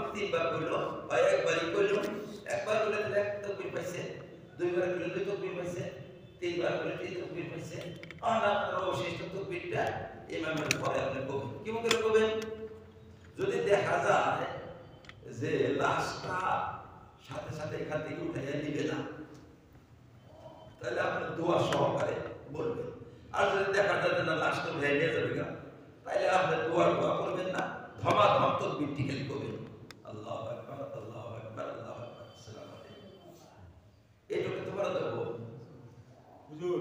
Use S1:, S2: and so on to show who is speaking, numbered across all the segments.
S1: তিনবার কইল ভাই একবারই কইল একবার বলে এক তাকবীর পাইছে দুইবার কইল দুই তাকবীর পাইছে তিনবার কইল তিন তাকবীর পাইছে আর অবশিষ্ট তাকবীরটা ইমামের পরে আপনি কইবেন কিভাবে কইবেন যদি দেখা যায় যে লাশটা সাথে সাথে এখান থেকে উঠাইয়া নিবে না তাহলে আপনি দোয়া সহকারে বলবেন আর যদি দেখা যায় না লাশটা উঠাইয়া নিয়ে যাবে না তাহলে আপনি দোয়া করবেন না ধমাধম তাকবীরটি খালি করবেন আল্লাহু আকবার আল্লাহু আকবার আল্লাহু আকবার আসসালামু আলাইকুম এইটুকু তো বলা যাবে
S2: হুজুর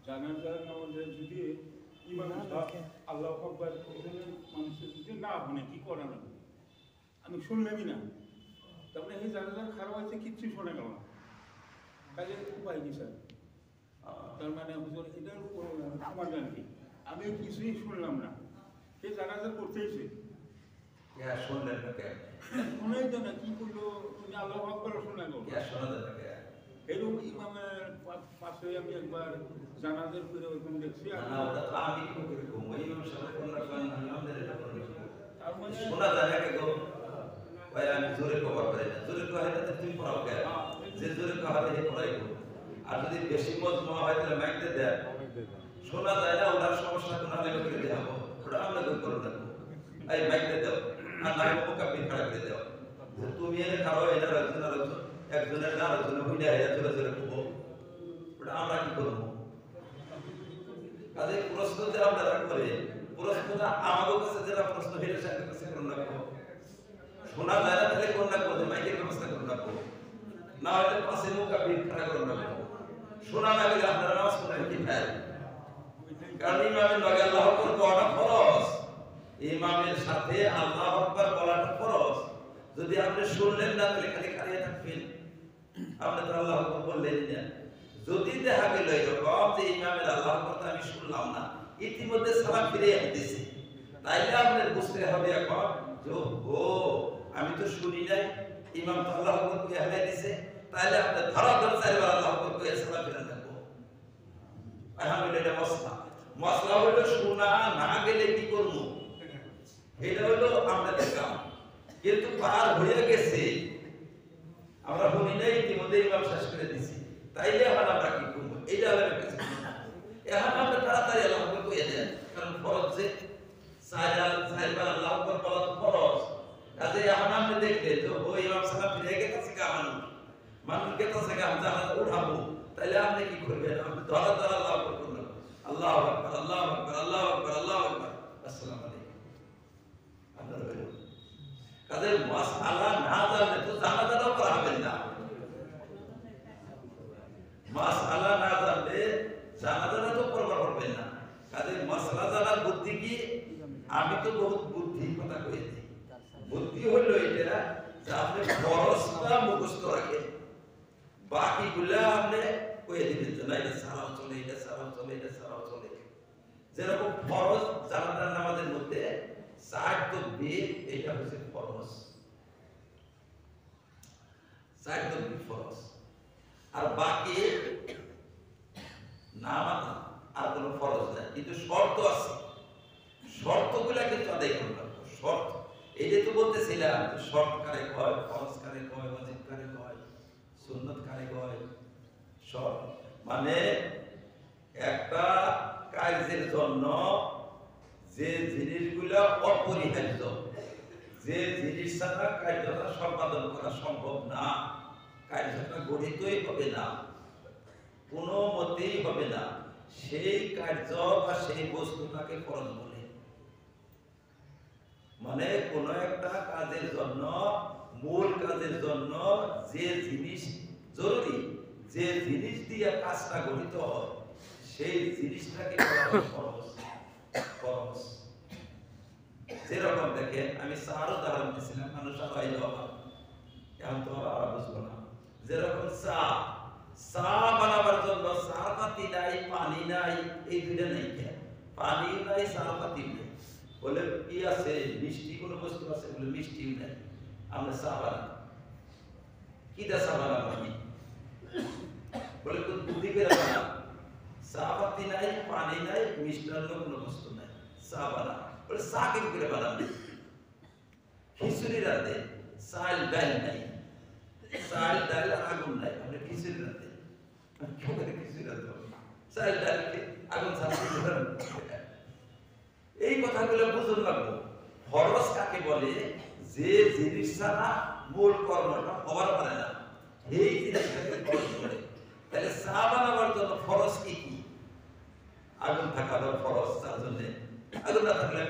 S2: জানাজার নামাজে যদি ইমাম সাহেব আল্লাহু আকবার বলেন মানুষের যদি না শুনে কি করা না আমি শুনলামই না তারপরে এই জানাজার খারাপ হয়েছে কিচ্ছু শোনা গেল না কাজে উপায় কি স্যার তার মানে হুজুর এটার সমাধান কি আমি কিছুই শুনলাম না সে জানাজা করতেইছে
S1: শুনলেন না কেন
S2: শুনেই তো না কি করলো উনি আল্লাহু আকবার শোনা গেল
S1: শোনা যাবে কেন
S2: এরকম ইমামের পাশে আমি একবার জানাজার করে ওরকম দেখছি
S1: না ওটা তো আমি কি করে ঘুমাই ইমাম সাহেব কোন রকম আলহামদুলিল্লাহ
S2: তার মানে
S1: শোনা যায় না কেন ভাই আমি জোরে কভার করি না জোরে কভার করতে তুমি পড়াও কেন যে জোরে কভার দিয়ে পড়াই করো আর যদি বেশি মজমা হয় তাহলে মাইকতে দেয় শোনা যায় না ওটার সমস্যা কোন আলেমে করে দেওয়া ওটা আমরা করো না এই মাইকতে দাও আর না মুকাবিল খারাপ করে দাও তুমি এনে খাও এটা একজনের না আরেকজনের হইলে এটা জোরে জোরে করবো ওটা আমরা কি করবো কাজে প্রশ্ন যে আপনারা করে প্রশ্নটা আমাদের কাছে যারা প্রশ্ন হেরে সাথে কাছে করুন রাখবো শোনা যায় না তাহলে কোন রাখবো মাইকের ব্যবস্থা করুন রাখবো না হলে পাশে মুকাবিল খারাপ করুন রাখবো শোনা না গেলে আপনারা নামাজ পড়েন কি ভাই কারণ ইমামের লগে আল্লাহু আকবার বলাটা ফরজ ইমামের সাথে আল্লাহু আকবার বলাটা ফরজ যদি আপনি শুনলেন না তাহলে খালি খালিয়ে থাকবেন আপনি তো আল্লাহু আকবার বললেন না যদি দেখা গেল এরকম যে ইমামের আল্লাহু আকবার আমি শুনলাম না ইতিমধ্যে সালাম ফিরিয়ে দিয়েছে তাইলে আপনার বুঝতে হবে এখন যে ও আমি তো শুনি নাই ইমাম তো আল্লাহু আকবার কইয়া হালাই দিয়েছে তাইলে আপনি ধরাধর চারবার আল্লাহু আকবার কইয়া সালাম ফিরিয়ে দেবো আলহামদুলিল্লাহ এটা মশলা হলো শোনা না গেলে কি করবো এটা হলো আমাদের কাম কিন্তু পার হয়ে গেছে আমরা শুনি নাই ইতিমধ্যে ইমাম শেষ করে দিছি তাইলে এখন আমরা কি করবো এইটা হলো কাছে এখন আমরা তাড়াতাড়ি আল্লাহ আকবার কইয়া দেন কারণ ফরজ যে সাইবার আল্লাহ আকবার বলা তো ফরজ কাজে এখন আমরা দেখলে তো ওই ইমাম সাহেব ফিরে গেছে কা মানুষ গেছে কা আমরা উঠাবো তাইলে আপনি কি করবেন আপনি ধরা ধরা আল্লাহ আকবার করবেন আল্লাহু আকবার আল্লাহু আকবার আল্লাহু আকবার আল্লাহু আকবার আসসালামু আলাইকুম আপনারা বলুন কাজে মাসআলা না জানলে তো জানাজাও করা হবে না মাসআলা না জানলে জানাজাটা তো পড়া করবেন না কাজে মাসআলা জানার বুদ্ধি কি আমি তো বহুত বুদ্ধি কথা কই দিই বুদ্ধি হলো এটা যে আপনি ফরজটা মুখস্থ রাখেন বাকিগুলা আপনি কইয়ে দিবেন যে না এটা সালাম চলে এটা সালাম চলে এটা সালাম চলে যেরকম ফরজ জানাজার নামাজের মধ্যে চার তাকবীর এটা হচ্ছে ফরজ চার তাকবীর ফরজ আর বাকি নামাজ আর কোনো ফরজ নাই কিন্তু শর্ত আছে শর্তগুলা কিন্তু আদায় করতে হবে শর্ত এইটা তো বলতেছিলাম শর্ত কারে কয় ফরজ কারে কয় ওয়াজিব কারে কয় সুন্নাত কারে কয় শর্ত মানে একটা কাজের জন্য যে জিনিসগুলো অপরিহার্য যে জিনিস ছাড়া কার্যটা সম্পাদন করা সম্ভব না কার্যটা গঠিতই হবে না কোনো মতেই হবে না সেই কার্য বা সেই বস্তুটাকে ফরজ বলে মানে কোন একটা কাজের জন্য মূল কাজের জন্য যে জিনিস জরুরি যে জিনিস দিয়ে কাজটা গঠিত হয় সেই জিনিসটাকে বলা হয় ফরজ ফরজ যেরকম দেখেন আমি চার উদাহরণ দিয়েছিলাম মানুষ আইল এখন তো আর বুঝবো না যেরকম চা চা বানাবার জন্য চা পাতি নাই পানি নাই এই দুইটা নেই পানি নাই চা পাতি নেই বলে কি আছে মিষ্টি কোনো বস্তু আছে বলে মিষ্টি নাই আমরা চা বানাই কি দা চা বানাবো আমি বলে তো দুধি করে বানাবো চা পাতি নাই পানি নাই মিষ্টান্ন কোনো বস্তু নাই চা বানা বলে চা কি করে বানাবো খিচুড়ি খিচুড়ি রাঁধে, চাল ডাল নাই, চাল ডাল আগুন নাই, আপনি খিচুড়ি রাঁধে, কেউ খিচুড়ি রাঁধতে হবে, চাল ডাল আগুন ছাড়া এই কথাগুলো বুঝুন লাগবো। ফরজ কাকে বলে? যে জিনিস ছাড়া মূল কর্মটা হবার পারে না, এই জিনিসটাকে ফরজ বলে। তাহলে চা বানাবার জন্য ফরজ কি কি? আগুন থাকা ফরজ, তার জন্য আগুন না থাকলে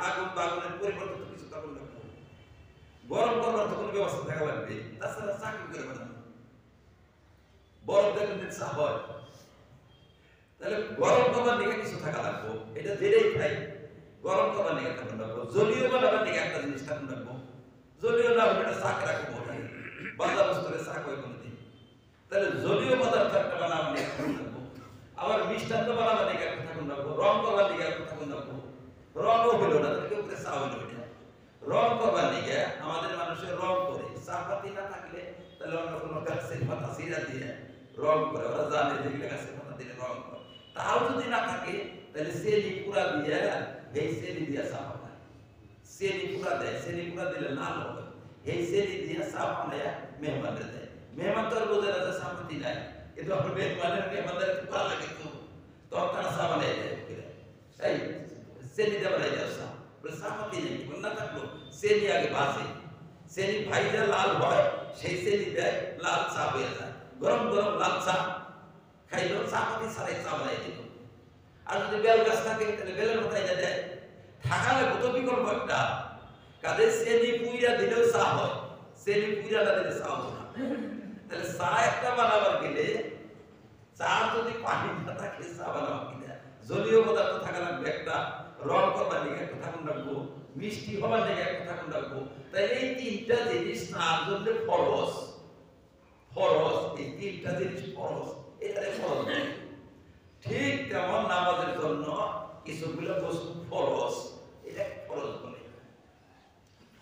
S1: আগুন বা আগুনের পরিবর্তন কিছু আগুন লাগবে, গরম করবার তো কোনো ব্যবস্থা থাকা লাগবে, তাছাড়া চা কি করে বানাবো? বরফ দেখেন চা হয়, তাহলে গরম করবার দিকে কিছু থাকা লাগবো, এটা যেটাই খাই গরম করবার দিকে থাকুন রাখবো, জলীয় বানাবার দিকে একটা জিনিস থাকুন রাখবো, জলীয় না হলে এটা চাকে রাখবো, বাজার বস্তুরে চা করে কোনোদিন, তাহলে জলীয় পদার্থ একটা বানাবার দিকে থাকুন রাখবো, আবার মিষ্টান্ন বানাবার দিকে একটা থাকুন রাখবো, রং করবার দিকে একটা থাকুন রাখবো, রঙও হলো না তাহলে কেউ চা হলো এটা, রং করবার দিকে আমাদের মানুষের রং করে, চা পাতি না থাকলে তাহলে অন্য কোনো গাছের পাতা সিরা দিয়ে রং করে, ওরা জানে যেগুলো গাছের পাতা দিলে রং করে, তাও যদি না থাকে তাহলে সেলি পুরা দিয়ে এই সেলি দিয়ে চা বানায়, সেলি পুরা দেয়, সেলি পুরা দিলে লাল হবে, এই সেলি দিয়ে চা বানায় মেহমানদের দেয়। মেহমান তো আর বোঝে না যে চা পাতি নাই, কিন্তু আপনার মেহমানদের পুরা লাগে, তো তারা চা বানায় দেয়, তাই সেলি দিয়ে বানাই দেয় চা, বলে চা পাতি নেই, না থাকলো সেলি আগে বাজে, সেলি ভাইজা লাল হয়, সেই সেলি দেয়, লাল চা হয়ে যায়, গরম গরম লাল চা খাইলো, চা পাতি ছাড়াই চা বানাই দিল। আর যদি বেল গাছ থাকে তাহলে বেলের মাথায় দেয়, থাকালে কত বিকল্প একটা, কাজে সেলি পুইরা দিলেও চা হয়, সেলি পুইরা না দিলে চা হবে না। তাহলে চা একটা বানাবার গেলে চা যদি পানি না থাকে চা বানাবার গেলে জলীয় পদার্থ থাকা লাগবে একটা, রং করবার দিকে একটা থাকুন রাখবো, মিষ্টি হবার দিকে একটা থাকুন রাখবো, তাই এই তিনটা জিনিস তার জন্য ফরজ, ফরজ এই তিনটা জিনিস ফরজ, এটারে ফরজ। ঠিক তেমন নামাজের জন্য কিছুগুলো বস্তু ফরজ, এটা ফরজ বলে।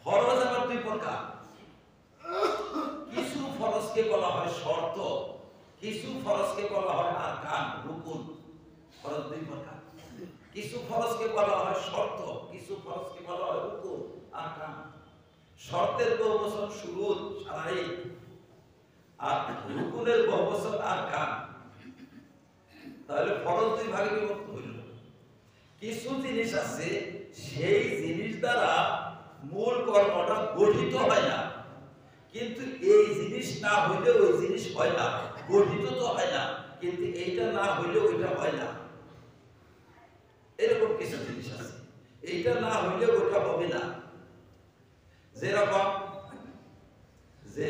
S1: ফরজ আবার দুই প্রকার, কিছু ফরজকে বলা হয় শর্ত, কিছু ফরজকে বলা হয় আরকান রুকুন, ফরজ দুই প্রকার, কিছু ফরজকে বলা হয় শর্ত, কিছু ফরজকে বলা হয় রুকুন আরকান। শর্তের বহুবচন শুরুত শারাইত, আর রুকুনের বহুবচন আরকান। তাহলে ফরজ দুই ভাগে বিভক্ত হইল। কিছু জিনিস আছে সেই জিনিস দ্বারা মূল কর্মটা গঠিত হয় না, কিন্তু এই জিনিস না হইলে ওই জিনিস হয় না, গঠিত তো হয় না কিন্তু এইটা না হইলে ওইটা হয় না, এরকম কিছু জিনিস আছে এইটা না হইলে ওইটা হবে না। যেরকম যে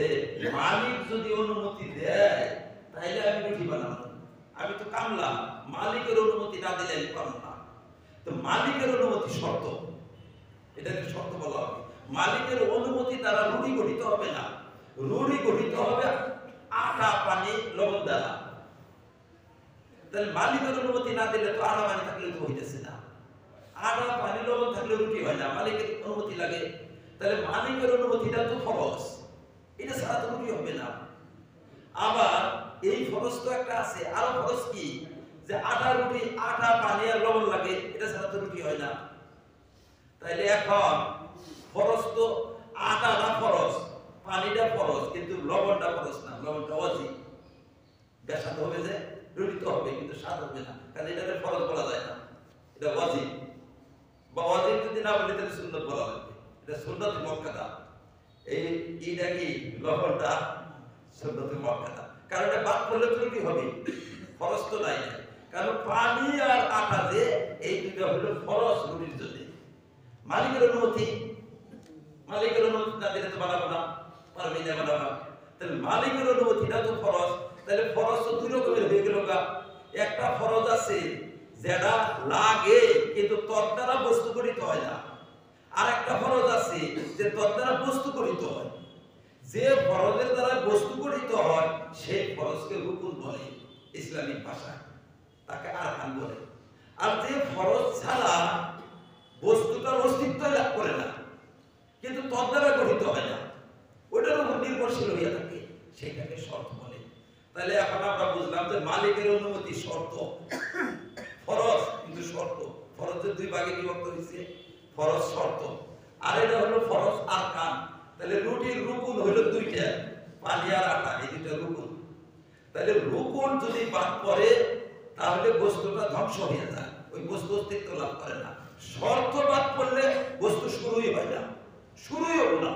S1: মালিক যদি অনুমতি দেয় তাহলে আমি রুটি বানাবো, আমি তো কামলা, মালিকের অনুমতি না দিলে আমি পারবো না, তো মালিকের অনুমতি শর্ত, এটাকে শর্ত বলা হবে। মালিকের অনুমতি দ্বারা রুটি গঠিত হবে না, রুটি গঠিত হবে আটা পানি লবণ দ্বারা। তাহলে মালিকের অনুমতি না দিলে তো আটা পানি থাকলে তো হইতেছে না, আটা পানি লবণ থাকলে রুটি হয় না, মালিকের অনুমতি লাগে। তাহলে মালিকের অনুমতিটা তো ফরজ, এটা ছাড়া তো রুটি হবে না। আবার এই ফরজ তো একটা আছে, আরো ফরজ কি, যে আটা রুটি, আটা পানি আর লবণ লাগে, এটা ছাড়া তো রুটি হয় না। তাইলে এখন ফরজ তো আটাটা ফরজ, পানিটা ফরজ, কিন্তু লবণটা ফরজ না, লবণটা ওয়াজিব। বেশাত হবে যে রুটি তো হবে কিন্তু স্বাদ হবে না, কারণ এটাকে ফরজ বলা যায় না, এটা ওয়াজিব। বা ওয়াজিব যদি না বলে তাহলে সুন্নাত বলা লাগবে, এটা সুন্নাত মুআক্কাদা। এইটা কি লবণটা সুন্নাত মুআক্কাদা, কারণ এটা বাদ পড়লে রুটি হবে, ফরজ তো নাই। কারণ পানি আর আটা যে এই দুটো হলো ফরজ রুটির জন্য। মালিকের অনুমতি, মালিকের অনুমতি না দিলে তো বানাবো না, পারবি না বানাবা। তাহলে মালিকের অনুমতিটা তো ফরজ, তাহলে ফরজ তো দুই রকমের হয়ে গেল। একটা ফরজ আছে যেটা লাগে কিন্তু তোর দ্বারা বস্তু গঠিত হয় না, আর একটা ফরজ আছে যে তোর দ্বারা বস্তু গঠিত হয়। যে ফরজের দ্বারা বস্তু গঠিত হয় সেই ফরজকে রুকুন বলে ইসলামিক ভাষায়, তাকে আরকান বলে। আর যে ফরজ ছাড়া বস্তুটার অস্তিত্ব লাভ করে না কিন্তু তোর দ্বারা গঠিত হয় না, ওটার উপর নির্ভরশীল হইয়া থাকে, সেটাকে শর্ত বলে। তাহলে এখন আমরা বুঝলাম যে মালিকের অনুমতি শর্ত, ফরজ কিন্তু শর্ত। ফরজের দুই ভাগে বিভক্ত হয়েছে, ফরজ শর্ত, আর এটা হলো ফরজ আরকান। তাহলে রুটির রুকুন হলো দুইটা, পানি আর আটা, এই দুইটা রুকুন। তাহলে রুকুন যদি বাদ পড়ে তাহলে বস্তুটা ধ্বংস হয়ে যায়, ওই বস্তু অস্তিত্ব লাভ করে না। শর্ত বাদ পড়লে বস্তু শুরুই হয় না, শুরুই হলো না।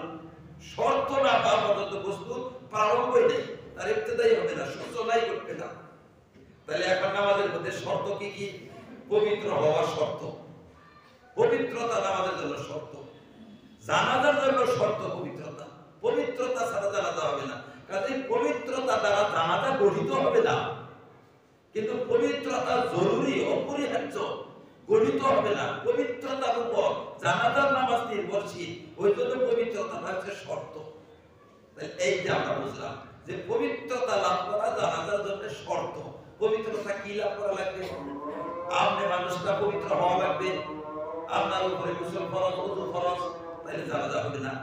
S1: শর্ত না পাওয়া পর্যন্ত বস্তু প্রারম্ভই নেই, তার ইবতিদাই হবে না, সূচনাই করবে না। তাহলে এখন আমাদের মধ্যে শর্ত কি কি? পবিত্র হওয়ার শর্ত, পবিত্রতা নামাজের জন্য শর্ত, জানাজার জন্য শর্ত পবিত্রতা। পবিত্রতা ছাড়া জানাজা হবে না। কাজে পবিত্রতা দ্বারা জানাজা গঠিত হবে না, কিন্তু পবিত্রতা জরুরি, অপরিহার্য, গঠিত হবে না। পবিত্রতার উপর জানাজার নামাজ নির্ভরশীল, ওই জন্য পবিত্রতা হচ্ছে শর্ত। এই যে আমরা বুঝলাম যে পবিত্রতা লাভ করা জানাজার জন্য শর্ত। পবিত্রতা কি লাভ করা লাগবে? আপনি মানুষটা পবিত্র হওয়া লাগবে, আপনার উপরে গোসল ফরজ, ওযু ফরজ, তাহলে জানাজা হবে না।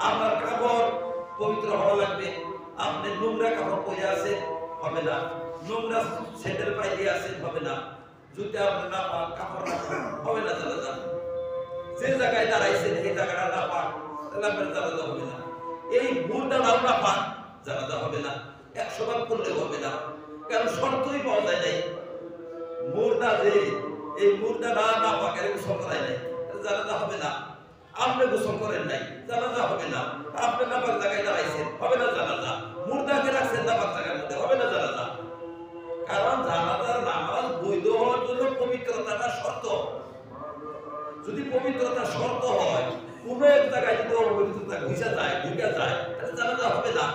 S1: আপনার কাপড় পবিত্র হওয়া লাগবে, আপনি নোংরা কাপড় পরে আছেন, হবে না। নোংরা স্যান্ডেল পায়ে দিয়ে আছেন, হবে না। জুতা আপনি না পাক, কাপড় না পাক, হবে না জানাজা। যে জায়গায় দাঁড়াইছেন এই জায়গাটা না পাক, তাহলে আপনার জানাজা হবে না। এই মুরদা নাও না পাক, জানাজা হবে না। 100 বার করলেও হবে না, কারণ শর্তই পাওয়া যায় নাই। মুরদা যে এই মুরদা না পাক, এর গোসল করাই নাই, জানাজা হবে না। আপনি গোসল করেন নাই, জানাজা হবে না। আপনি নাপাক জায়গায় দাঁড়াইছেন, হবে না জানাজা। মুরদাকে রাখছেন নাপাক জায়গার মধ্যে, হবে না জানাজা। কারণ জানাজার নামাজ বৈধ হওয়ার জন্য পবিত্রতাটা শর্ত। যদি পবিত্রতা শর্ত হয়, কোন এক জায়গায় যদি অপবিত্রতা ঘুষা যায়, ঢুকে যায়, তাহলে জানাজা হবে না।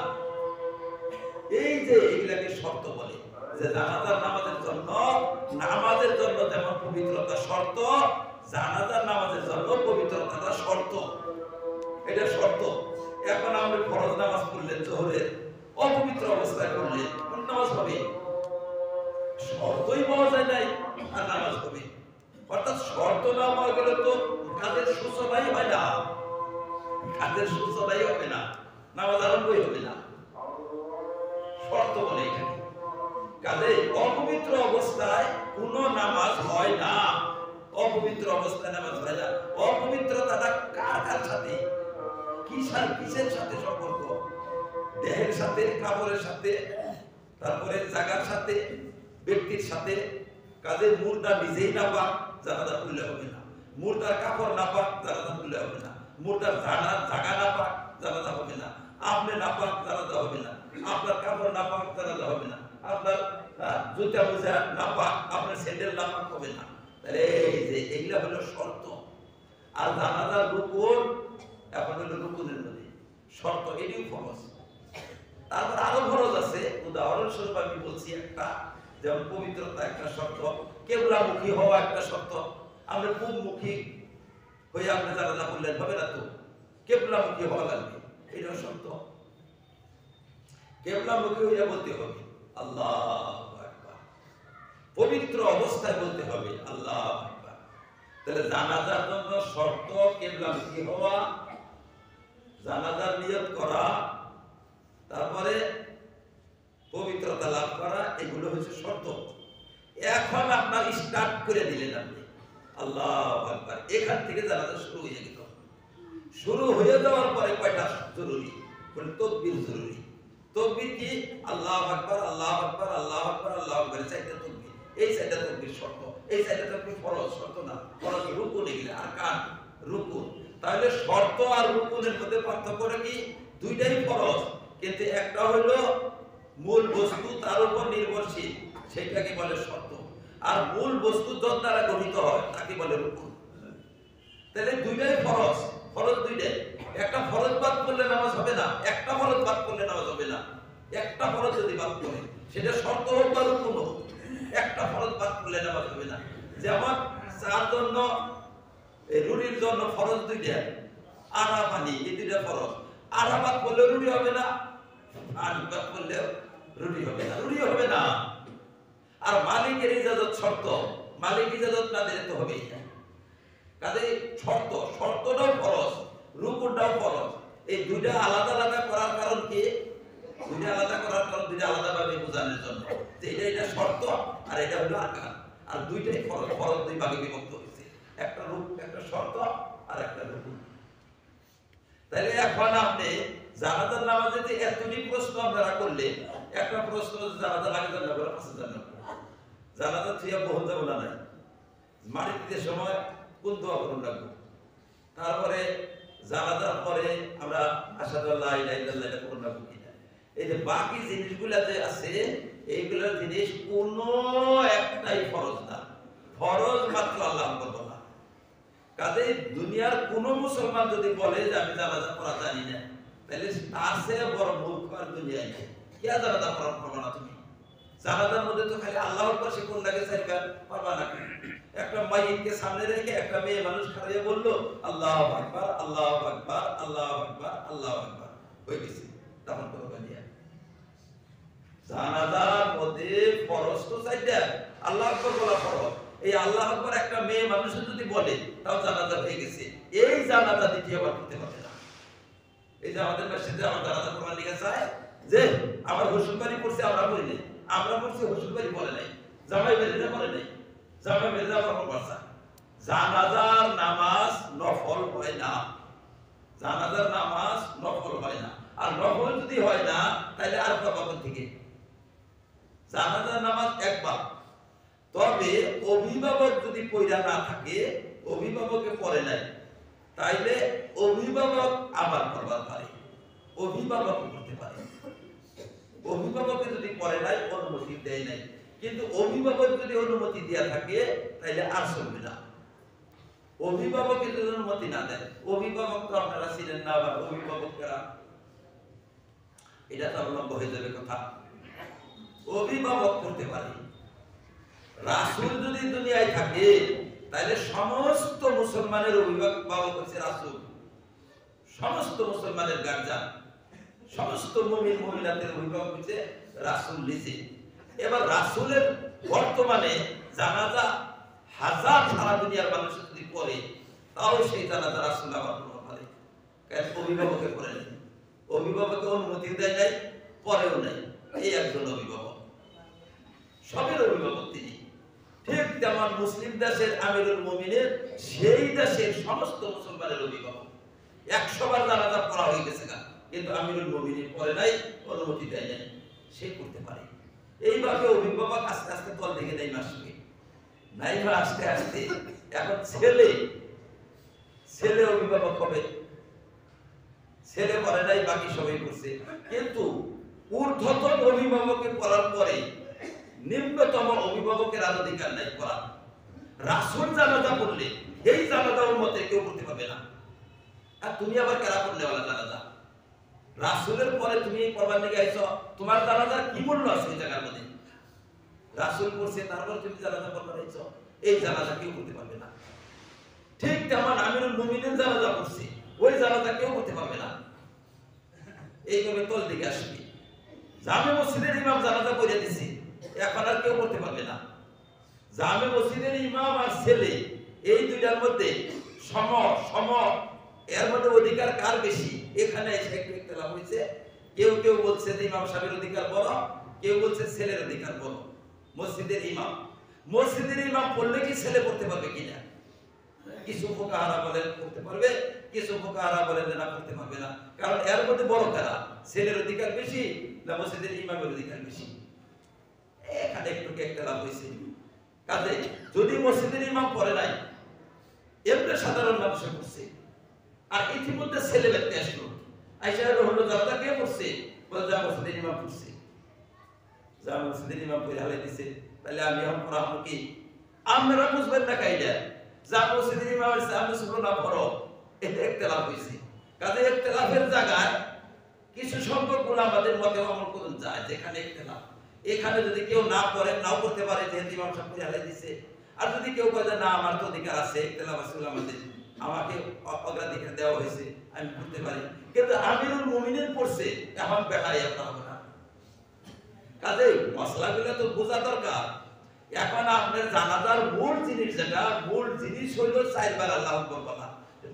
S1: এই যে এগুলাকে শর্ত বলে, যে জানাজার নামাজের জন্য যেমন পবিত্রতা শর্ত, জানাজার নামাজের জন্য পবিত্রতাটা শর্ত। এটা শর্ত। এখন আমরা ফরজ নামাজ পড়লেন জোহরের, অপবিত্র অবস্থায় পড়লেন, কোন নামাজ হবে? শর্তই পাওয়া যায় নাই, আর নামাজ হবে? অর্থাৎ শর্ত না পাওয়া গেলে তো কাজের সূচনাই হয় না, কাজের সূচনাই হবে না, নামাজ আরম্ভই হবে না। শর্ত বলে এটাকে। কাজে অপবিত্র অবস্থায় কোন নামাজ হয় না, অপবিত্র অবস্থায় নামাজ হয় না। অপবিত্রতাটা কার সাথে, কিসের সাথে সম্পর্ক? দেহের সাথে, কাপড়ের সাথে, তারপরে জায়গার সাথে, ব্যক্তির সাথে। কাজে মুর্দা নিজেই না পাক, জানাজা পড়লে হবে না। মুর্দার কাপড় না পাক, জানাজা পড়লে হবে না। মুর্দার জায়গা না পাক, জানাজা হবে না। আপনি না পাক, জানাজা হবে না। আপনার কাপড় না পাক, জানাজা হবে না। আপনার জুতা মোজা না পাক, আপনার স্যান্ডেল না পাক, হবে না। তাহলে এই যে এগুলা হলো শর্ত। আর জানাজার রুকুন এখন হলো রুকুনের মধ্যে শর্ত, এটিও ফরজ। তারপর আরো ফরজ আছে, উদাহরণস্বরূপ আমি বলছি একটা, যেমন পবিত্রতা একটা শর্ত, কেবলামুখী হওয়া একটা শর্ত। আমরা পূর্বমুখী হয়ে আপনি জানাজা করলেন, হবে না তো, কেবলামুখী হওয়া লাগবে, এটাও শর্ত। কেবলামুখী হইয়া বলতে হবে আল্লাহু আকবার, পবিত্র অবস্থায় বলতে হবে আল্লাহু আকবার। তাহলে জানাজার জন্য শর্ত কেবলামুখী হওয়া, জানাজার নিয়ত করা, তারপরে পবিত্রতা লাভ করা, এগুলো হচ্ছে শর্ত। এখন আপনার স্টার্ট করে দিলেন আপনি আল্লাহু আকবার, এখান থেকে জানাজা শুরু হয়ে গেল। শুরু হয়ে যাওয়ার পরে কয়টা জরুরি? বলে তাকবীর জরুরি। তাকবীর কি? আল্লাহু আকবার, আল্লাহু আকবার, আল্লাহু আকবার, আল্লাহু আকবার, চারটা তাকবীর। এই চারটা তাকবীর শর্ত, এই চারটা তাকবীর ফরজ, শর্ত না। ফরজ রুকুন, এগুলো আরকান, রুকুন। তাহলে শর্ত আর রুকুনের মধ্যে পার্থক্যটা কি? দুইটাই ফরজ, কিন্তু একটা হলো মূল বস্তু তার উপর নির্ভরশীল, সেটাকে বলে শর্ত। আর মূল বস্তু যত দ্বারা গঠিত হয় তাকে বলে রুকুন। তাহলে দুইটাই ফরজ, ফরজ দুইটাই। একটা ফরজ বাদ করলে নামাজ হবে না, একটা ফরজ বাদ করলে নামাজ হবে না। একটা ফরজ যদি বাদ করে, সেটা শর্ত হোক বা রুকুন হোক, একটা ফরজ বাদ করলে নামাজ হবে না। যেমন চার জন্য, রুটির জন্য ফরজ দুইটা, আধা পানি, এই দুইটা ফরজ। আধা বাদ করলে রুটি হবে না, আর বাদ করলে রুটি হবে না, রুটি হবে না। আর মালিকের ইজাজত শর্ত, মালিক ইজাজত না দিলে তো হবেই না। কাজে শর্ত, শর্তটাও ফরজ, রুকুনটাও ফরজ। এই দুইটা আলাদা আলাদা করার কারণ কি? দুইটা আলাদা করার কারণ দুইটা আলাদা ভাবে বোঝানোর জন্য, যে এটা শর্ত আর এটা হলো আরকান। আর দুইটাই ফরজ, ফরজ দুই ভাগে বিভক্ত হয়েছে, একটা রুক, একটা শর্ত আর একটা রুকুন। তাহলে এখন আপনি জানাজার নামাজে যে এতটি প্রশ্ন আপনারা করলেন, একটা প্রশ্ন জানাজা লাগে জানা করে 5000 টাকা জানাজা থিয়া বহু যাব না নাই মাটি দিতে সময় কোন দোয়া করুন রাখবো, তারপরে জানাজার পরে আমরা আশহাদু আল্লা ইলাহা ইল্লাল্লাহ এটা করুন রাখবো কিনা, এই যে বাকি জিনিসগুলা যে আছে এইগুলোর জিনিস কোনো একটাই ফরজ না, ফরজ মাত্র আল্লাহ বলবো না। কাজে দুনিয়ার কোন মুসলমান যদি বলে যে আমি জানাজা পড়া জানি না, তাহলে তার চেয়ে বড় মূর্খ আর দুনিয়ায় নেই। কি জানাজা পড়া পারবা না তুমি? জানাজার মধ্যে তো খালি আল্লাহর পাশে কোন লাগে চাইবার পারবা না। একটা মাইয়িতকে সামনে রেখে একটা মেয়ে মানুষ খাড়িয়ে বললো আল্লাহু আকবার আল্লাহু আকবার আল্লাহু আকবার আল্লাহু আকবার হয়ে গেছে, তখন করবা নিয়া জানাজার মধ্যে ফরজ তো চাইটা আল্লাহু আকবার বলা ফরজ। এই আল্লাহু আকবার একটা মেয়ে মানুষ যদি বলে তাও জানাজা হয়ে গেছে। এই জানাজা দ্বিতীয়বার করতে পারবে না। এই যে আমাদের মসজিদে আমার জানাজা পড়ার লিখে চায় যে আমার হুসুলবাড়ি পড়ছে আমরা পড়ি নাই, আমরা পড়ছি হুসুলবাড়ি বলে নাই, জামাই বেরিয়ে বলে নাই, জামাই বেরিয়ে আমরা পড়ছা। জানাজার নামাজ নফল হয় না, জানাজার নামাজ নফল হয় না। আর নফল যদি হয় না তাহলে আর পাবো থেকে জানাজার নামাজ একবার। তবে অভিভাবক যদি পয়রা না থাকে, অভিভাবকে পড়ে নাই, তাইলে অভিভাবক আবার করবার পারে, অভিভাবক করতে পারে। অভিভাবকে যদি পড়ে নাই অনুমতি দেয় নাই, কিন্তু অভিভাবক যদি অনুমতি দেয়া থাকে তাইলে আর চলবে না। অভিভাবকে যদি অনুমতি না দেয়, অভিভাবক তো আপনারা ছিলেন না, আবার অভিভাবকরা এটা তো অবলম্বন হয়ে যাবে কথা। অভিভাবক করতে পারে। রাসূল যদি দুনিয়ায় থাকে তাহলে সমস্ত মুসলমানের অভিভাবক হচ্ছে রাসূল, সমস্ত মুসলমানের গার্জিয়ান, সমস্ত মুমিন মুমিনাতের অভিভাবক হচ্ছে রাসূল নিজে। এবার রাসূলের বর্তমানে জানাজা হাজার সারা দুনিয়ার মানুষ যদি পড়ে তাও সেই জানাজা রাসূল আবার পড়তে পারে, কারণ অভিভাবকে পড়ে নাই, অভিভাবকে অনুমতি দেয় নাই, পরেও নাই। এই একজন অভিভাবক, সবের অভিভাবক তিনি। ঠিক তেমন মুসলিম দেশের আমিরুল মুমিনের সেই দেশের সমস্ত মুসলমানের অভিভাবক। 100 বার জানাজা পড়া হয়ে গেছে না, কিন্তু আমিরুল মুমিনের পরে নাই, অনুমতি দেয় নাই, সে করতে পারে। এইভাবে অভিভাবক আস্তে আস্তে তল দিকে নেই আসবে, নাইমা আস্তে আস্তে এখন ছেলে অভিভাবক হবে। ছেলে পরে নাই, বাকি সবাই করছে। কিন্তু ঊর্ধ্বতন অভিভাবকে পড়ার পরে নিম্নতম অভিভাবকের আর অধিকার নাই করা। রাসূল জানাজা পড়লে এই জানাজা উম্মতে কেউ করতে পারবে না। আর তুমি আবার কেরা পড়লে ওলা জানাজা? রাসূলের পরে তুমি পড়বার দিকে আইছো, তোমার জানাজার কি মূল্য আছে এই জায়গার মধ্যে? রাসূল পড়ছে, তারপর তুমি জানাজা পড়বার আইছো, এই জানাজা কেউ করতে পারবে না। ঠিক তেমন আমিরুল মুমিনিন জানাজা পড়ছে, ওই জানাজা কেউ করতে পারবে না। এইভাবে তল দিকে আসবে। জামে মসজিদের ইমাম জানাজা পড়ে দিছে, এখন আর কেউ করতে পারবে না। জামে মসজিদের ইমাম আর ছেলে এই দুইটার মধ্যে সম এর মধ্যে অধিকার কার বেশি? এখানে এসে একটু ইখতিলাফ হয়েছে। কেউ বলছে যে ইমাম সাহেবের অধিকার বড়, কেউ বলছে ছেলের অধিকার বড়। মসজিদের ইমাম পড়লে কি ছেলে পড়তে পারবে কিনা? কিছু ফুকাহারা বলেন করতে পারবে, কিছু ফুকাহারা বলেন না করতে পারবে না। কারণ এর মধ্যে বড় কারা, ছেলের অধিকার বেশি না মসজিদের ইমামের অধিকার বেশি? এখানে একটু ইখতিলাফ হয়েছে। কাজে যদি মসজিদের ইমাম পড়ে নাই, এমনি সাধারণ মানুষে পড়ছে, আর ইতিমধ্যে ছেলে ব্যক্তি আসলো, আইসা হলো জানাজা কে পড়ছে? বলে যা মসজিদের ইমাম পড়ছে, যা মসজিদের ইমাম পড়ে হালাই দিছে, তাহলে আমি এখন পড়াবো কি? আপনারা বুঝবেন না কাইডা, যা মসজিদের ইমাম আছে আমি শুনো না পড়ো, এটা ইখতিলাফ হয়েছে। কাজে ইখতিলাফের জায়গায় কিছু সংখ্যক উলামাদের মতে আমল করুন যায়, যেখানে ইখতিলাফ, এখানে যদি কেউ না পড়ে নাও করতে পারে, যেহেতু ইমাম সাহেব পড়ে হালাই দিছে। আর যদি কেউ কয় না আমার তো অধিকার আছে, ইখতিলাফ আছে উলামাদের, আমাকে অগ্রাধিকার দেওয়া হয়েছে, আমি পড়তে পারি, কিন্তু আমিরুল মুমিনিন পড়ছে, এখন বেকারি আপনার হবে না। কাজে মশলাগুলো তো বোঝা দরকার। এখন আপনার জানাজার মূল জিনিস, যেটা মূল জিনিস হইল 4 বার আল্লাহু আকবার বলা।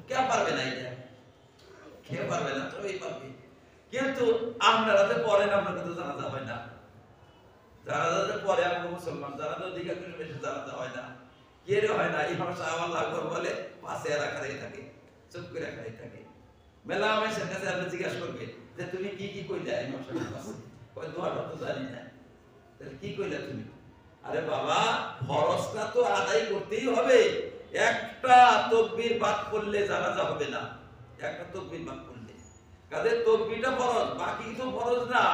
S1: কে পারবে না এটা? কে পারবে না? সবাই পারবে। কিন্তু আপনারা যে পড়েন, আপনাদের তো জানাজা হয় না। জানাজা যে পড়ে আমরা মুসলমান, জানাজা অধিকার করে বেশি জানাজা হয় না। কে রে হয় না? ইমাম সাহেব আল্লাহু আকবার বলে, পাশে রাখাই থাকে, চুপ করে রাখাই থাকে। মেলা মানুষের কাছে আপনি জিজ্ঞাসা করবে যে তুমি কি কি কইলা ইমাম সাহেবের কাছে, কয় দোয়াটা তো জানি না। তাহলে কি কইলা তুমি? আরে বাবা, ফরজটা তো আদায় করতেই হবে। একটা তাকবীর বাদ করলে জানাজা হবে না, একটা তাকবীর বাদ করলে। কাজে তাকবীরটা ফরজ, বাকি তো ফরজ না।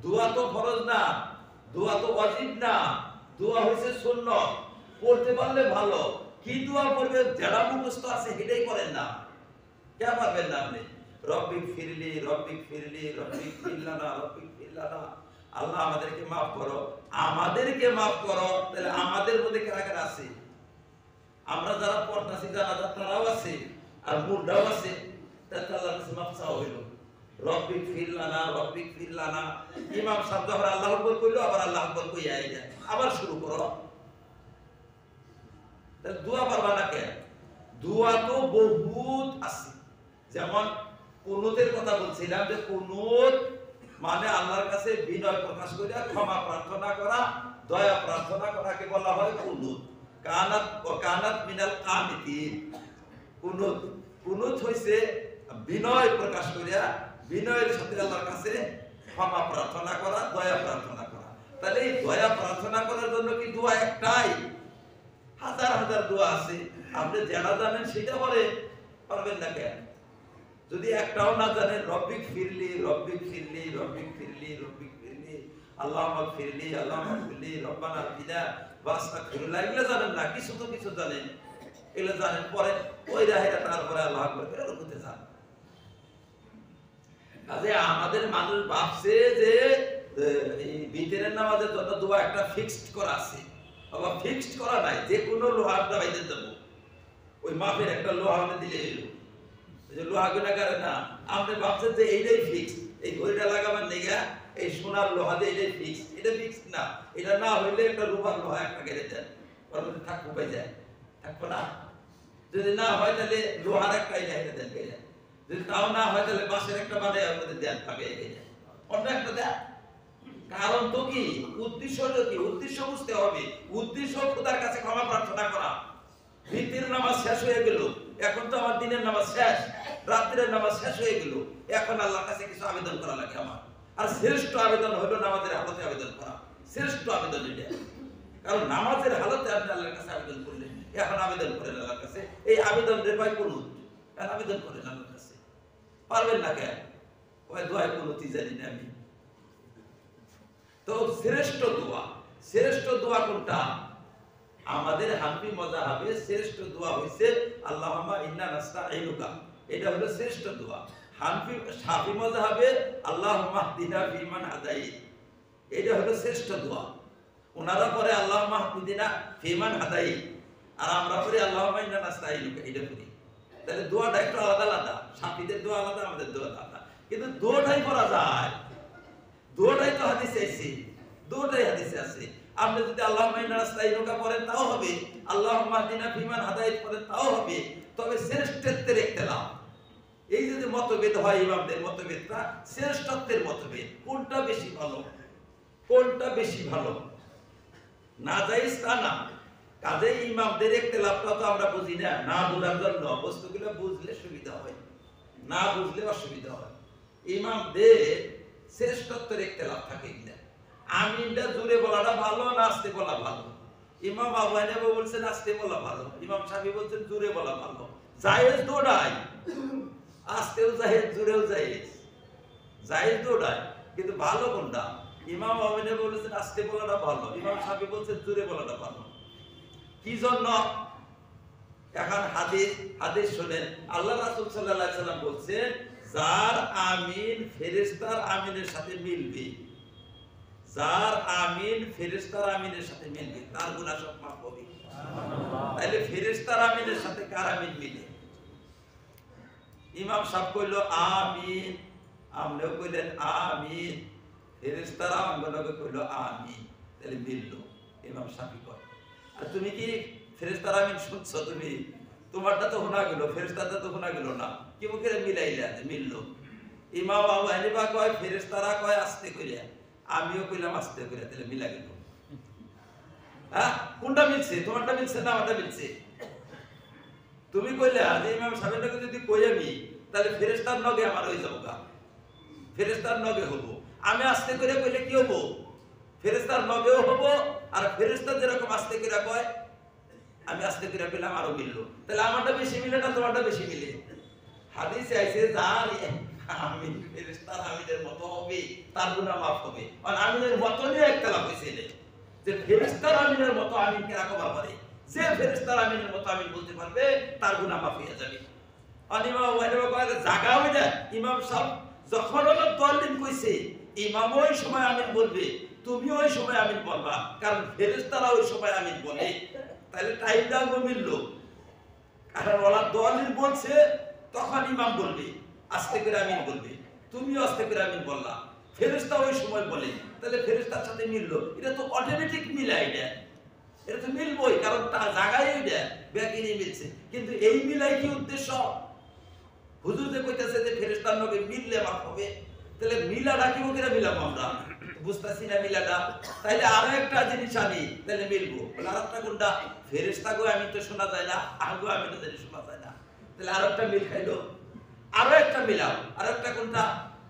S1: দোয়া তো ফরজ না, দোয়া তো ওয়াজিব না, দোয়া হইছে সুন্নাত। পড়তে পারলে ভালো, কি দোয়া পড়বে যারা মুখস্থ আছে সেটাই করেন না, কে পারবেন না আপনি? রব্বিক ফিরলি, রব্বিক ফিরলি, রব্বিক ফিরলানা, রব্বিক ফিরলানা। আল্লাহ আমাদেরকে মাফ করো, আমাদেরকে মাফ করো। তাহলে আমাদের মধ্যে কারা কারা আছে? আমরা যারা পড়তাছি যারা তারাও আছে, আর মুর্দাও আছে। তাহলে আল্লাহর কাছে মাফ চাওয়া হইল, রব্বিক ফিরলানা, রব্বিক ফিরলানা। ইমাম সাহেব যখন আল্লাহু আকবার কইলো, আবার আল্লাহু আকবার কইয়া আইয়া আবার শুরু করো। তাহলে দোয়া পারবা না কেন? দোয়া তো বহুত আছে। যেমন কুনুতের কথা বলছিলাম, যে কুনুত মানে আল্লাহর কাছে বিনয় প্রকাশ করে ক্ষমা প্রার্থনা করা, দয়া প্রার্থনা করাকে বলা হয় কুনুত। কানাত ও কানাত মিনাল কানিতিন। কুনুত, কুনুত হইছে বিনয় প্রকাশ করিয়া, বিনয়ের সাথে আল্লাহর কাছে ক্ষমা প্রার্থনা করা, দয়া প্রার্থনা করা। তাহলে এই দয়া প্রার্থনা করার জন্য কি দোয়া একটাই? হাজার হাজার দোয়া আছে। আপনি যেটা জানেন সেটা বলে, পারবেন না কেন? যদি একটাও না জানেন, রব্বিক ফিরলি, রব্বিক ফিরলি, রব্বিক ফিরলি, রব্বিক ফিরলি, আল্লাহুম্মা ফিরলি, আল্লাহুম্মা ফিরলি, রব্বানা ফিনা ওয়াস্তাগফিরুল্লাহ, এগুলো জানেন না? কিছু তো কিছু জানেন, এগুলো জানেন। পরে ওই রাহেটা তারপরে আল্লাহু আকবার করে রুকুতে যান। কাজে আমাদের মানুষ ভাবছে যে এই বিতরের নামাজের জন্য দোয়া একটা ফিক্সড করা আছে। আবার ফিক্সড করা নাই, যে কোনো লোহাটা বাইতে দেব, ওই মাপের একটা লোহা আমাদের দিলে এলো, যে লোহা গুণাগারে না। আপনি ভাবছেন যে এইটাই ফিক্স, এই ঘড়িটা লাগাবার নেগা এই সোনার লোহা দিয়ে এটাই ফিক্স। এটা ফিক্স না, এটা না হইলে একটা রূপার লোহা একটা গেড়ে দেন, ওর মধ্যে থাকবো পাই যায়, থাকবো না। যদি না হয় তাহলে লোহার একটা এটা দেন পেয়ে যায়। যদি তাও না হয় তাহলে বাঁশের একটা বানায় ওর মধ্যে দেন পাবে, পেয়ে যায় অন্য একটা দেন। কারণ তো কি, উদ্দেশ্য কি? উদ্দেশ্য বুঝতে হবে। উদ্দেশ্য খোদার কাছে ক্ষমা প্রার্থনা করা। ভিতরের নামাজ শেষ হয়ে গেল, এখন তো আমার দিনের নামাজ শেষ, রাত্রের নামাজ শেষ হয়ে গেল, এখন আল্লাহর কাছে কিছু আবেদন করা লাগে আমার। আর শ্রেষ্ঠ আবেদন হলো নামাজের হালতে আবেদন করা, শ্রেষ্ঠ আবেদন এটা। কারণ নামাজের হালতে আপনি আল্লাহর কাছে আবেদন করলেন, এখন আবেদন করেন আল্লাহর কাছে। এই আবেদন রেফাই কুনুত, এখন আবেদন করেন আল্লাহর কাছে। পারবেন না কেন? ওই দোয়ায় কুনুতি জানি না আমি। তো শ্রেষ্ঠ দোয়া, শ্রেষ্ঠ দোয়া কোনটা? আমাদের হানফি মাযহাবে শ্রেষ্ঠ দোয়া হইছে আল্লাহুম্মা ইন্না নাস্তাঈনুকা, এটা হলো শ্রেষ্ঠ দোয়া। হানফি শাফি মাযহাবে আল্লাহুম্মা হদিনা ফিমান হাদাইত, এটা হলো শ্রেষ্ঠ দোয়া। ওনারা পরে আল্লাহুম্মা হদিনা ফিমান হাদাইত, আর আমরা পরে আল্লাহুম্মা ইন্না নাস্তাঈনুকা, এটা পড়ি। তাহলে দোয়াটা একটু আলাদা আলাদা, শাফিদের দোয়া আলাদা, আমাদের দোয়া আলাদা, কিন্তু দোয়াটাই পড়া যায়। দোয়াটাই তো হাদিসে আছে, দোয়াটাই হাদিসে আছে। আপনি যদি আল্লাহুম্মা ইন্না নাস্তাঈনুকা পড়েন তাও হবে, আল্লাহুম্মা হদিনা ফিমান হাদাইত পড়েন তাও হবে। তবে শ্রেষ্ঠত্বের ইখতিলাফ, এই যে মতভেদ হয় ইমামদের মতভেদটা শ্রেষ্ঠত্বের মতভেদ, কোনটা বেশি ভালো, কোনটা বেশি ভালো না জায়েজ তা না। কাজে ইমামদের ইখতিলাফটা তো আমরা বুঝি না, না বুঝার জন্য বস্তুগুলো বুঝলে সুবিধা হয়, না বুঝলে অসুবিধা হয়। ইমামদের শ্রেষ্ঠত্বের ইখতিলাফ থাকে কিনা, আমিনটা জোরে বলাটা ভালো না আস্তে বলা ভালো? ইমাম আবু হানিফা বলছেন আস্তে বলা ভালো, ইমাম শাফি বলছেন জোরে বলা ভালো। জায়েজ দোড়াই, আস্তেও জায়েজ, জোরেও জায়েজ, জায়েজ দোড়াই, কিন্তু ভালো কোনটা? ইমাম আবু হানিফা বলছেন আস্তে বলাটা ভালো, ইমাম শাফি বলছেন জোরে বলাটা ভালো। কি জন্য? এখন হাদিস, হাদিস শুনেন, আল্লাহ রাসূল সাল্লাল্লাহু আলাইহি সাল্লাম বলছেন, যার আমিন ফেরেশতার আমিনের সাথে মিলবে, যার আমিন ফেরেশতার আমিনের সাথে মিলবে, তার গুনাহ সব মাফ হবে। তাহলে ফেরেশতার আমিনের সাথে কার আমিন মিলে? ইমাম সাহেব কইল আমিন, আমরাও কইলেন আমিন, ফেরেশতারা আমগুলোকে কইল আমিন, তাহলে মিলল। ইমাম শাফি কয়, আর তুমি কি ফেরেশতার আমিন শুনছো? তুমি তোমারটা তো শোনা গেল, ফেরেশতারটা তো শোনা গেল না, কি মুখে মিলাইলা যে মিলল? ইমাম আবু হানিফা কয় ফেরেশতারা কয় আস্তে কইরা, আমিও কইলাম আস্তে কইরা, তাহলে মিলা গেল। হ্যাঁ, কোনটা মিলছে? তোমারটা মিলছে না আমারটা মিলছে? তুমি কইলা যে ইমাম সাহেবটাকে যদি কই আমি তাহলে ফেরেশতার নগে আমার হয়ে যাবো গা, ফেরেশতার নগে হবো। আমি আস্তে করে কইলে কি হবো? ফেরেশতার নগেও হবো, আর ফেরেশতা যেরকম আস্তে করে কয় আমি আস্তে করে পেলাম আরো মিললো। তাহলে আমারটা বেশি মিলে না তোমারটা বেশি মিলে? হাদিসে আইছে যার আমিন ফেরেশতার আমিনের মতো হবে তার গুনাহ মাফ হবে। আর আমিনের মতো নিয়ে একতলাপ হইছে যে ফেরেশতার আমিনের মতো আমিন কেন কবার পারে? যে ফেরেশতার আমিনের মতো আমিন বলতে পারবে তার গুনাহ মাফ হয়ে যাবে। আর ইমাম ওয়াইদা কয় জায়গা হই না, ইমাম সাহেব যখন হলো দলিল কইছে ইমাম ওই সময় আমিন বলবে, তুমি ওই সময় আমিন বলবা, কারণ ফেরেশতারা ওই সময় আমিন বলে। তাহলে টাইমটা মিললো, কারণ ওরা দলিল বলছে তখন ইমাম বলবে আস্তে করে আমিন বলবে, তুমিও আস্তে করে আমিন বললা, ফেরেশতা ওই সময় বলে, তাহলে ফেরেশতার সাথে মিললো। এটা তো অটোমেটিক মিলাই দেয়, এটা তো মিলবই, কারণ তা জায়গায় দেয় ব্যাকিনি মিলছে। কিন্তু এই মিলাই কি উদ্দেশ্য? হুজুর যে কইতাছে যে ফেরেশতার নগে মিললে মাফ হবে, তাহলে মিলাটা কি করে মিলাবো আমরা? বুঝতাছি না মিলাটা। তাইলে আরো একটা জিনিস আনি, তাহলে মিলবো। আরেকটা কোনটা? ফেরেশতা গো আমি তো শোনা যায় না, আগো আমি তো জানি শোনা যায় না, তাহলে আরো একটা মিল খাইলো। আরো একটা মিলাও, আরো একটা কোনটা?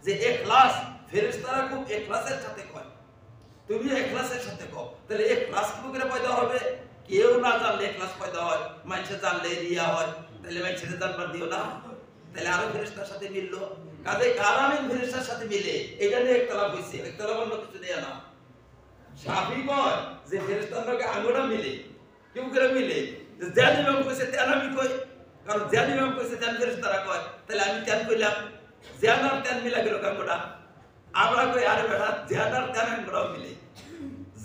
S1: যে ইখলাস, ফেরেশতারা খুব ইখলাসের সাথে কয়, তুমি ইখলাসের সাথে কও, তাহলে ইখলাস কি করে পয়দা হবে? কেউ না জানলে ইখলাস পয়দা হয়, মানুষে জানলে রিয়া হয়, তাহলে মানুষের জানবার দিও না। তাহলে আরো ফেরেশতার সাথে মিললো। কাজে কারামিন ফেরেশতার সাথে মিলে এটা নিয়ে একতলাপ হইছে, একতলাপ অন্য কিছু দেয়া না। শাফি কয় যে ফেরেশতার লগে আঙ্গুরা মিলে, কেউ করে মিলে জান ইমাম কইছে তেন আমি কই, কারণ জান ইমাম কইছে জান ফেরেশতারা কয়, তাহলে আমি তেন কইলাম, জান আর তেন মিলা গেল কাঙ্গুরা। আমরা কই আরে বেটা জান আর তেন আঙ্গুরাও মিলে।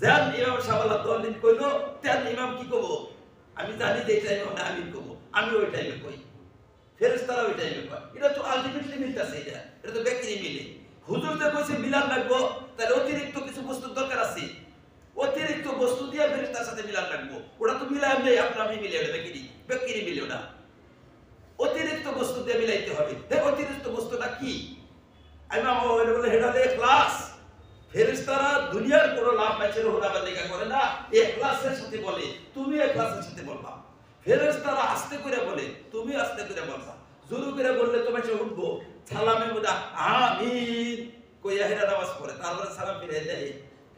S1: জান ইমাম সাহেবরা দলিল কইলো, তেন ইমাম কি কইবো? আমি জানি যে এটা ইমাম না আমি কইবো, আমি ওই টাইমে কই, ফেরেশতারা ওই টাইমে কয়। এটা তো আলটিমেটলি মিলতাছে, এটা তো বেকিনি মিলে। হুজুর যে কইছে মিলান লাগবো, তাহলে অতিরিক্ত কিছু বস্তুর দরকার আছে, অতিরিক্ত বস্তু দিয়ে ফেরেশতার সাথে মিলান লাগবো। ওটা তো মিলায় নেই, আপনি মিলে ওটা বেকিনি, বেকিনি মিলে ওটা অতিরিক্ত বস্তু দিয়ে মিলাইতে হবে। দেখ অতিরিক্ত বস্তুটা কি? ইমাম ওয়াইদা বলে এটা হলো ইখলাস। ফেরেশতারা দুনিয়ার কোনো লাভ পাইছেন হোদাবার লেখা করে না, ইখলাসের সাথে বলে, তুমি ইখলাসের সাথে বলবা। ফেরেশতারা আস্তে করে বলে, তুমি আস্তে করে বলবা। জোরে করে বললে তো মাঝে উঠবো, সালামের মধ্যে আমিন কইয়া হেরা নামাজ পড়ে, তারপরে সালাম ফিরে দেয়,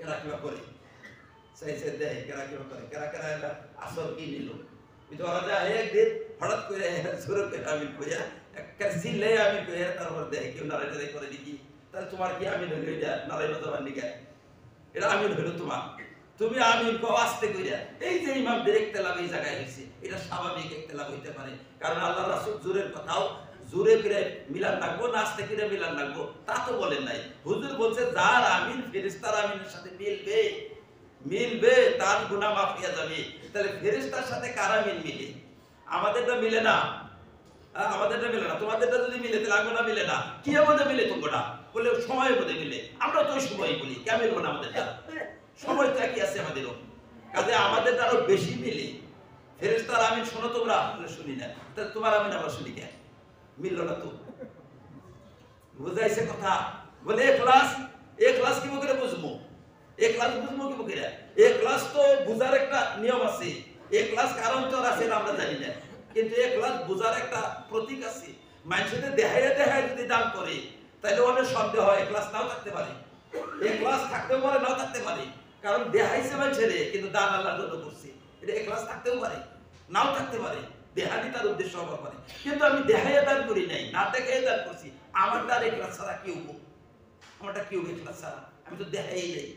S1: এরা কিবা করে চাইছে দেয়, কেরা কিবা করে, কেরা কেরা এটা আসল কি নিল বিধরা যায় একদিন হঠাৎ করে জোরে করে আমিন কইয়া একটা জিল্লে আমিন কইয়া তারপর দেয় কেউ নারাই করে দেখি, তাহলে তোমার কি আমিন হইল? এটা নারাই বাজাবার নিকে এটা আমিন হইল তোমার, তুমি আমিন কও আস্তে কইরা। এই যে ইমাম দেখতে লাভ এই জায়গায় হইছে, এটা স্বাভাবিক একটা লাভ হইতে পারে, কারণ আল্লাহ রাসূল জোরের কথাও জোরে করে মিলান লাগবো না আস্তে করে মিলান লাগবো তা তো বলেন নাই। হুজুর বলছে যার আমিন ফেরেশতার আমিনের সাথে মিলবে, মিলবে তার গুনাহ মাফ হয়ে যাবে। তাহলে ফেরেশতার সাথে কার আমিন মিলে? আমাদেরটা মিলে না, আমাদেরটা মিলে না। তোমাদেরটা যদি মিলে তাহলে আগুনা মিলে না। কি আমাদের মিলে? তোমরা বলে সময়ের মধ্যে মিলে, আমরা তো ওই সময় বলি কেন মিলবো না? আমাদেরটা সময় তো একই আছে আমাদেরও, কাজে আমাদেরটা আরো বেশি মিলে। ফেরেশতার আমিন শোনো তোমরা, শুনি না, তাহলে তোমার আমিন আমরা শুনি কেন? মিললো না তো, বুঝাইছে কথা? বলে ইখলাস, ইখলাস কি করে বুঝবো? ইখলাস বুঝবো কি করে? ইখলাস তো বুঝার একটা নিয়ম আছে, ইখলাস কারণ তো আছে আমরা জানি না, কিন্তু ইখলাস বুঝার একটা প্রতীক আছে। মানুষদের দেখাইয়া দেখায় যদি দান করে তাহলে অনেক সন্দেহ হয়, ইখলাস নাও থাকতে পারে, ইখলাস থাকতেও পারে নাও থাকতে পারে, কারণ দেখাইছে মানুষের কিন্তু দান আল্লাহর জন্য করছে, এটা ইখলাস থাকতেও পারে নাও থাকতে পারে, দেহানি তার উদ্দেশ্য হবার পারে। কিন্তু আমি দেখাইয়া দান করি নাই, না দেখাইয়া দান করছি, আমার তার ইখলাস ছাড়া কি হবো? আমারটা কি হবে ইখলাস ছাড়া? আমি তো দেখাই যাই।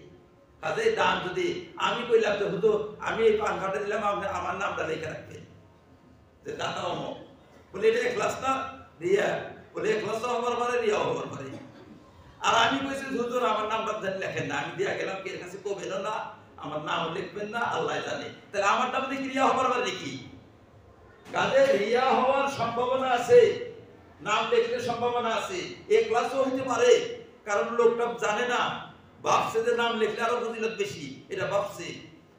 S1: কাজে দান যদি আমি কইলাম যে হুজুর আমি এই পান কার্ডে দিলাম, আমার নামটা লিখে রাখবেন যে দাতা অমুক, বলে এটা ইখলাস না রিয়া? বলে ইখলাস হবার পারে, রিয়াও হবার পারে। আর আমি কইছি হুজুর আমার নামটা লেখেন না, আমি দিয়া গেলাম কে কাছে কবেন না, আমার নাম লিখবেন না, আল্লাহ জানে। তাহলে আমার নাম দেখি রিয়া হবার পারে দেখি। কাজে রিয়া হওয়ার সম্ভাবনা আছে, নাম লিখলে সম্ভাবনা আছে, ইখলাসও হইতে পারে, কারণ লোকটা জানে না, ভাবছে যে নাম লিখলে আরো ফজিলত বেশি, এটা ভাবছে,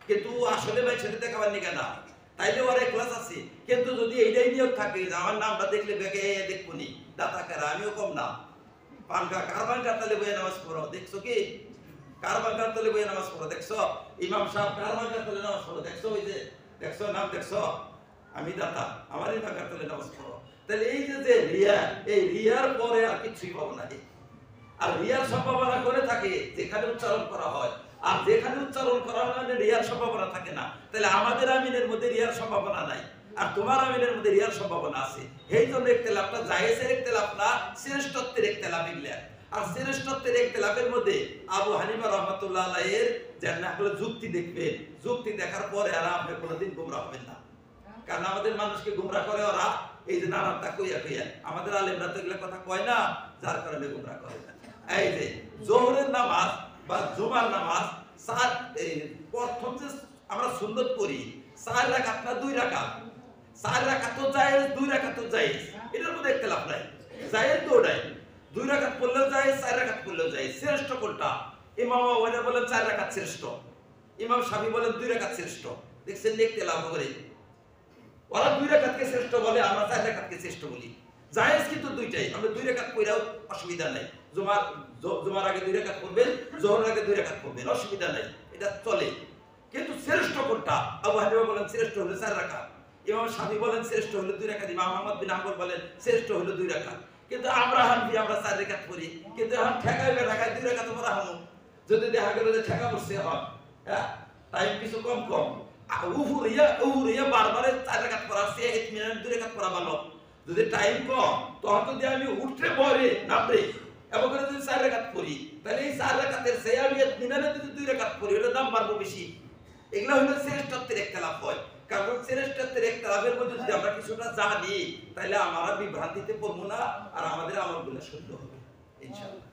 S1: কিন্তু আসলে ভাই সেটা দেখাবার নিকে না, তাইলে ওর ইখলাস আছে। কিন্তু যদি এইটাই নিয়ত থাকে যে আমার নামটা দেখলে বেগে দেখবো নি, দাতা কারা আমিও কম না, পানকা কারবান কাতালে বইয়ে নামাজ পড়ো, দেখছো কি? কারবান কাতালে বইয়ে নামাজ পড়ো, দেখছো? ইমাম সাহেব কারবান কাতালে নামাজ পড়ো, দেখছো? ওই যে দেখছো নাম দেখছো? আমি দাতা, আমার ইমাম কাতালে নামাজ পড়ো। তাহলে এই যে রিয়া, এই রিয়ার পরে আর কিছুই পাবো না। আর রিয়ার সম্ভাবনা করে থাকে যেখানে উচ্চারণ করা হয়, আর যেখানে উচ্চারণ করা হয় না রিয়ার সম্ভাবনা থাকে না। তাহলে আমাদের আমিনের মধ্যে রিয়ার সম্ভাবনা নাই, আর তোমার আমিনের মধ্যে রিয়ার সম্ভাবনা আছে। এই জন্য ইখতিলাফটা জায়েজের ইখতিলাফ না, শ্রেষ্ঠত্বের ইখতিলাফ এগুলা। আর শ্রেষ্ঠত্বের ইখতিলাফের মধ্যে আবু হানিফা রাহমাতুল্লাহ আলাইহির জান্নাতুল যুক্তি দেখবেন, যুক্তি দেখার পরে আর আপনি কোনোদিন গোমরাহ হবেন না। কারণ আমাদের মানুষকে গোমরাহ করে ওরা এই যে নানানটা কইয়া কইয়া, আমাদের আলেমরা তো এগুলা কথা কয় না, যার কারণে গোমরাহ করে না। এই যে জোহরের নামাজ বা জুমার নামাজ প্রথম যে আমরা সুন্নত পড়ি 4 রাকাত না 2 রাকাত, 4 রাকাত তো জায়েজ, 2 রাকাত তো জায়েজ, এটার মধ্যে ইখতিলাফ নাই। জায়েজ তো ওটাই, 2 রাকাত পড়লেও জায়েজ, 4 রাকাত পড়লেও জায়েজ। শ্রেষ্ঠ কোনটা? ইমাম ওয়ালা বলেন 4 রাকাত শ্রেষ্ঠ, ইমাম শাফি বলেন 2 রাকাত শ্রেষ্ঠ। দেখছেন ইখতিলাফ করে, ওরা 2 রাকাতকে শ্রেষ্ঠ বলে, আমরা 4 রাকাতকে শ্রেষ্ঠ বলি। জায়েজ কিন্তু দুইটাই, আমরা 2 রাকাত পড়াও অসুবিধা নাই। জুমার আগে 2 রাকাত পড়বেন, যোহরের আগে 2 রাকাত পড়বেন, অসুবিধা নাই, এটা চলে। কিন্তু শ্রেষ্ঠ কোনটা? আবু হানিফা বলেন শ্রেষ্ঠ হলো 4 রাকাত, ইমাম শাফি বলেন শ্রেষ্ঠ হলো 2 রাকাত, ইমাম আহমদ বিন হাম্বল বলেন শ্রেষ্ঠ হলো 2 রাকাত। কিন্তু আমরা হানফি, আমরা 4 রাকাত পড়ি। কিন্তু এখন ঠেকাইবে ঢাকায় 2 রাকাত পড়া হলো, যদি দেখা গেল যে ঠেকা পড়ছে হয়, হ্যাঁ টাইম কিছু কম কম, উহুরিয়া বারবার 4 রাকাত পড়া সে ইতমিনান 2 রাকাত পড়া ভালো। যদি টাইম কম, তখন যদি আমি উঠতে পরে নামবে এবং করে যদি 4 রাকাত পড়ি, তাহলে এই 4 রাকাতের সে আমি ইতমিনানে যদি 2 রাকাত পড়ি, ওটার দাম বাড়বে বেশি। এগুলা হলো শ্রেষ্ঠত্বের ইখতিলাফ হয়। কারণ শ্রেষ্ঠত্বের ইখতিলাফের মধ্যে যদি আমরা কিছুটা জানি, তাহলে আমরা বিভ্রান্তিতে পড়বো না, আর আমাদের আমলগুলো শুদ্ধ হবে ইনশাআল্লাহ।